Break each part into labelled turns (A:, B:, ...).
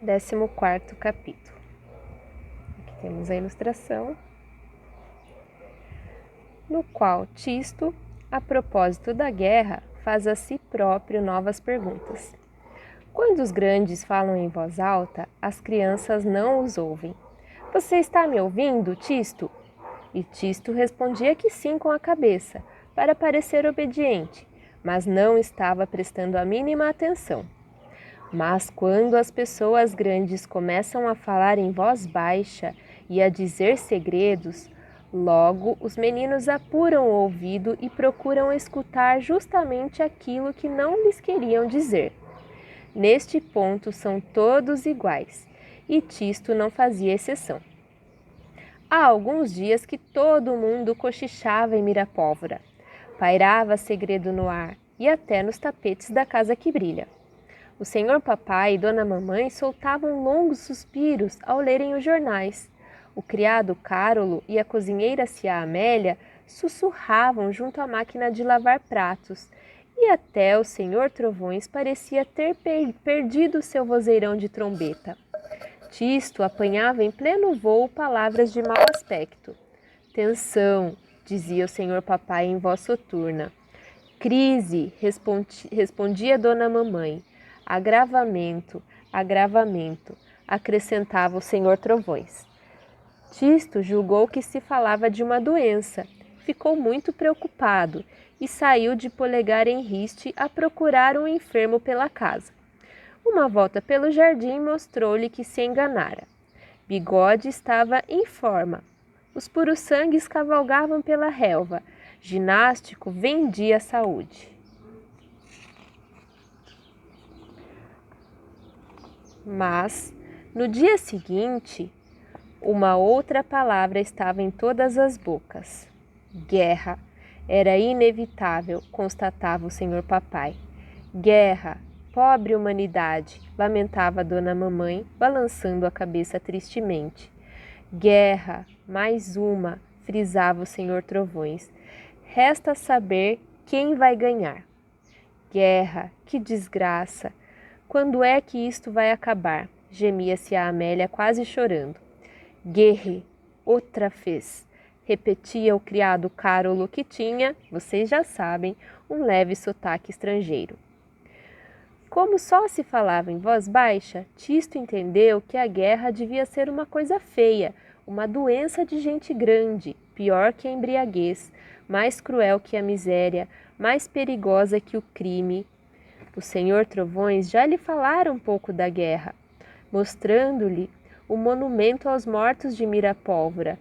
A: 14º capítulo. Aqui temos a ilustração, no qual Tisto, a propósito da guerra, faz a si próprio novas perguntas. Quando os grandes falam em voz alta, as crianças não os ouvem. Você está me ouvindo, Tisto? E Tisto respondia que sim com a cabeça, para parecer obediente, mas não estava prestando a mínima atenção. Mas quando as pessoas grandes começam a falar em voz baixa e a dizer segredos, logo os meninos apuram o ouvido e procuram escutar justamente aquilo que não lhes queriam dizer. Neste ponto são todos iguais, e Tisto não fazia exceção. Há alguns dias que todo mundo cochichava em Mirapólvora. Pairava segredo no ar e até nos tapetes da casa que brilha. O senhor papai e dona mamãe soltavam longos suspiros ao lerem os jornais. O criado Cárolo e a cozinheira cia Amélia sussurravam junto à máquina de lavar pratos, e até o senhor Trovões parecia ter perdido seu vozeirão de trombeta. Tisto apanhava em pleno voo palavras de mau aspecto. Tensão, dizia o senhor papai em voz soturna. Crise, respondia dona mamãe. Agravamento, agravamento, acrescentava o senhor Trovões. Tisto julgou que se falava de uma doença, ficou muito preocupado e saiu de polegar em riste a procurar um enfermo pela casa. Uma volta pelo jardim mostrou-lhe que se enganara. Bigode estava em forma. Os puros-sangues cavalgavam pela relva. Ginástico vendia a saúde. Mas, no dia seguinte, uma outra palavra estava em todas as bocas. Guerra. Era inevitável, constatava o senhor papai. Guerra. Pobre humanidade, lamentava dona mamãe, balançando a cabeça tristemente. Guerra. Mais uma, frisava o senhor Trovões. Resta saber quem vai ganhar. Guerra. Que desgraça. Quando é que isto vai acabar? Gemia-se a Amélia quase chorando. Guerre, outra vez, repetia o criado Cárolo que tinha, vocês já sabem, um leve sotaque estrangeiro. Como só se falava em voz baixa, Tisto entendeu que a guerra devia ser uma coisa feia, uma doença de gente grande, pior que a embriaguez, mais cruel que a miséria, mais perigosa que o crime. O senhor Trovões já lhe falara um pouco da guerra, mostrando-lhe o monumento aos mortos de Mirapólvora,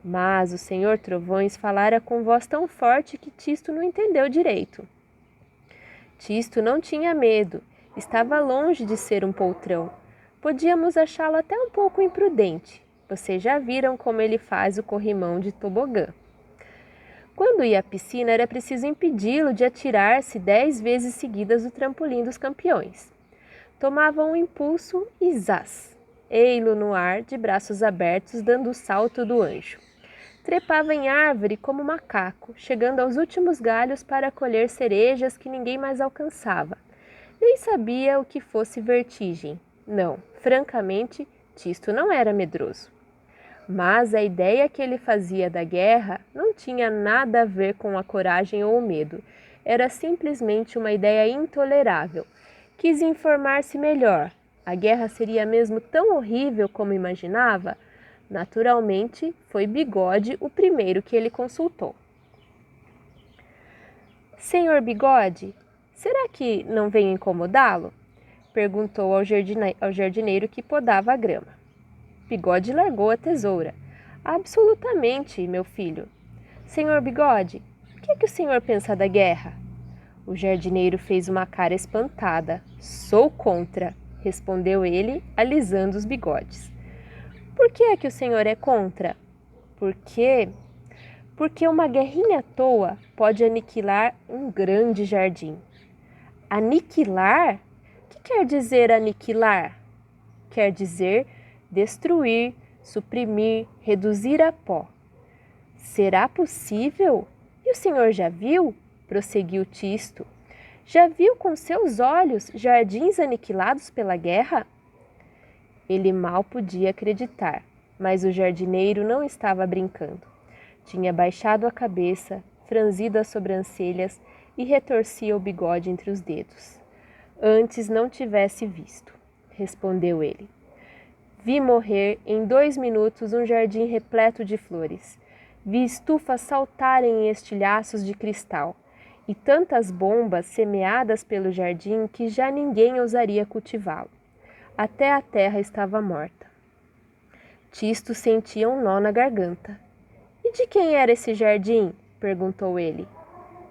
A: mas o senhor Trovões falara com voz tão forte que Tisto não entendeu direito. Tisto não tinha medo, estava longe de ser um poltrão. Podíamos achá-lo até um pouco imprudente. Vocês já viram como ele faz o corrimão de tobogã. Quando ia à piscina, era preciso impedi-lo de atirar-se 10 vezes seguidas do trampolim dos campeões. Tomava um impulso e zás! Ei-lo no ar, de braços abertos, dando o salto do anjo. Trepava em árvore como macaco, chegando aos últimos galhos para colher cerejas que ninguém mais alcançava. Nem sabia o que fosse vertigem. Não, francamente, Tisto não era medroso. Mas a ideia que ele fazia da guerra não tinha nada a ver com a coragem ou o medo. Era simplesmente uma ideia intolerável. Quis informar-se melhor. A guerra seria mesmo tão horrível como imaginava? Naturalmente, foi Bigode o primeiro que ele consultou. Senhor Bigode, será que não venho incomodá-lo? Perguntou ao jardineiro que podava a grama. Bigode largou a tesoura. Absolutamente, meu filho. Senhor Bigode, o que o senhor pensa da guerra? O jardineiro fez uma cara espantada. Sou contra, respondeu ele, alisando os bigodes. Por que é que o senhor é contra? Porque uma guerrinha à toa pode aniquilar um grande jardim. Aniquilar? O que quer dizer aniquilar? Quer dizer destruir, suprimir, reduzir a pó. Será possível? E o senhor já viu? Prosseguiu Tisto. Já viu com seus olhos jardins aniquilados pela guerra? Ele mal podia acreditar, mas o jardineiro não estava brincando. Tinha baixado a cabeça, franzido as sobrancelhas e retorcia o bigode entre os dedos. Antes não tivesse visto, respondeu ele. Vi morrer em 2 minutos um jardim repleto de flores. Vi estufas saltarem em estilhaços de cristal e tantas bombas semeadas pelo jardim que já ninguém ousaria cultivá-lo. Até a terra estava morta. Tisto sentia um nó na garganta. E de quem era esse jardim? Perguntou ele.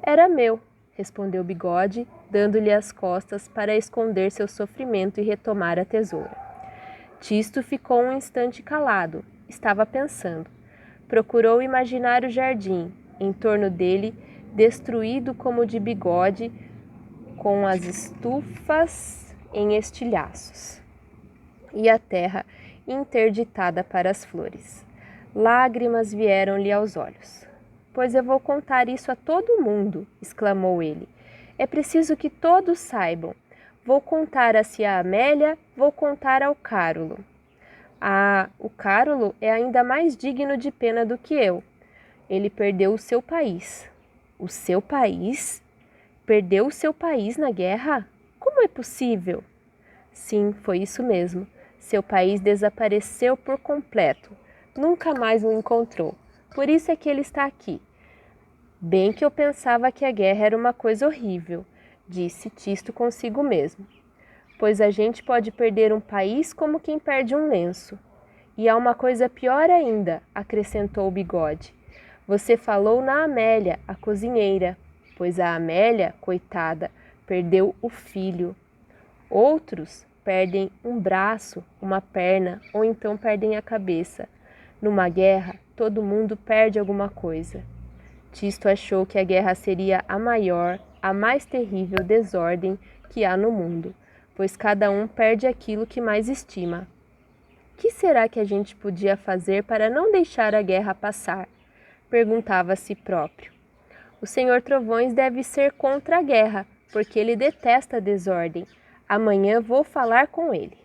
A: Era meu, respondeu Bigode, dando-lhe as costas para esconder seu sofrimento e retomar a tesoura. Tisto ficou um instante calado. Estava pensando. Procurou imaginar o jardim, em torno dele, destruído como de Bigode, com as estufas em estilhaços, e a terra interditada para as flores. Lágrimas vieram-lhe aos olhos. Pois eu vou contar isso a todo mundo, exclamou ele. É preciso que todos saibam. Vou contar a tia Amélia, vou contar ao Cárulo. Ah, o Cárulo é ainda mais digno de pena do que eu. Ele perdeu o seu país. O seu país? Perdeu o seu país na guerra? Como é possível? Sim, foi isso mesmo. Seu país desapareceu por completo. Nunca mais o encontrou. Por isso é que ele está aqui. Bem que eu pensava que a guerra era uma coisa horrível, disse Tisto consigo mesmo. Pois a gente pode perder um país como quem perde um lenço. E há uma coisa pior ainda, acrescentou o Bigode. Você falou na Amélia, a cozinheira, pois a Amélia, coitada, perdeu o filho. Outros perdem um braço, uma perna ou então perdem a cabeça. Numa guerra, todo mundo perde alguma coisa. Tisto achou que a guerra seria a maior, a mais terrível desordem que há no mundo, pois cada um perde aquilo que mais estima. O que será que a gente podia fazer para não deixar a guerra passar? Perguntava a si próprio. O Senhor Trovões deve ser contra a guerra, porque ele detesta a desordem. Amanhã vou falar com ele.